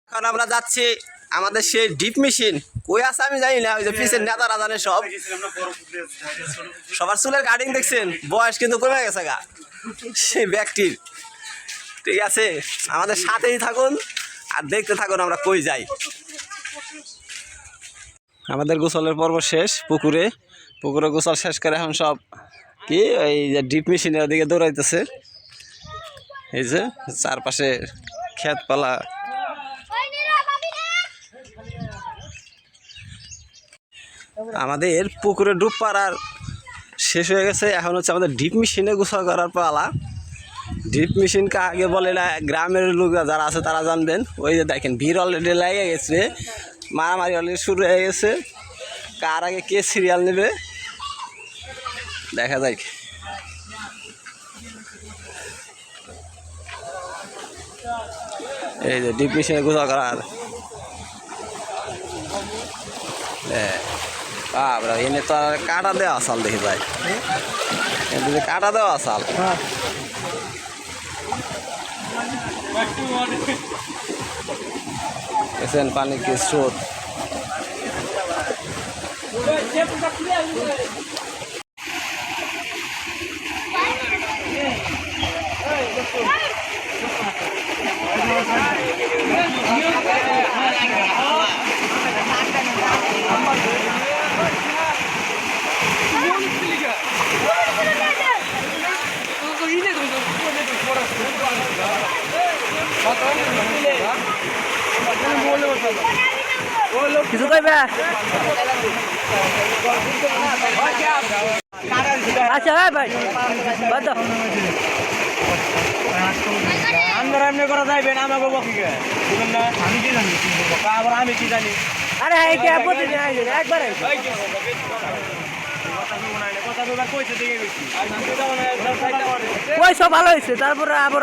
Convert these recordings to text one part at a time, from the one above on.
এখন আমরা যাচ্ছি আমাদের সেই ডিপ মেশিন কই আছে আমি জানি না, ওই যে পিছের নেতারা জানে সব। সবার চুলের কাটিং দেখছেন, বয়স কিন্তু কমে গেছে গা সেই ব্যক্তির। ঠিক আছে, আমাদের সাথেই থাকুন আর দেখতে থাকুন আমরা কই যাই। আমাদের গোসলের পর্ব শেষ, পুকুরে গোসল শেষ করে এখন সব কি এই যে ডিপ মেশিনের দিকে দৌড়াইতেছে। এই যে চারপাশে ক্ষেতপালা। আমাদের পুকুরে ডুব পাড়ার শেষ হয়ে গেছে, এখন হচ্ছে আমাদের ডিপ মেশিনে গোসল করার পালা। ডিপ মেশিন কাকে বলে না, গ্রামের লোক যারা আছে তারা জানবেন। ওই যে দেখেন ভিড় অলরেডি লেগে গেছে, মারামারি অলরেডি শুরু হয়ে গেছে। কার আগে কে সিরিয়াল নেবে দেখা যায়। এই যে ডিপ মেশিনে গোসল করার বাবরা, এনে তো আর কাটা দেওয়া আসাল দেখে যায়, এনে কাটা দেওয়া আসাল। এসেন পানি কি স্রোত। কিছু কইবে? আচ্ছা ভাই বাদ আমরা এমনি করা যাইবে না, আমরা বলবো কি না, আমি কি জানি আবার আমি কি জানি। আরে এই কে প্রতিদিন আইবেন একবারে পয়সা ভালো হয়েছে, তারপরে আবার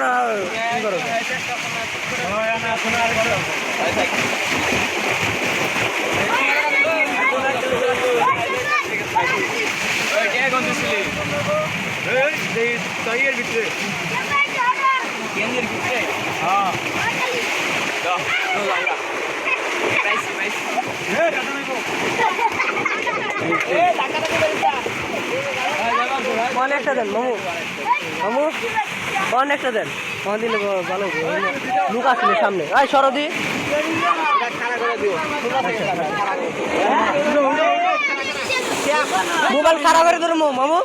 অনেকটা দেন মামু, মামু অনেকটা দেন, দিলে ভালো লুক আসলে সামনে। আয় সরদি মোবাইল খারাপ করে ধরো মামু।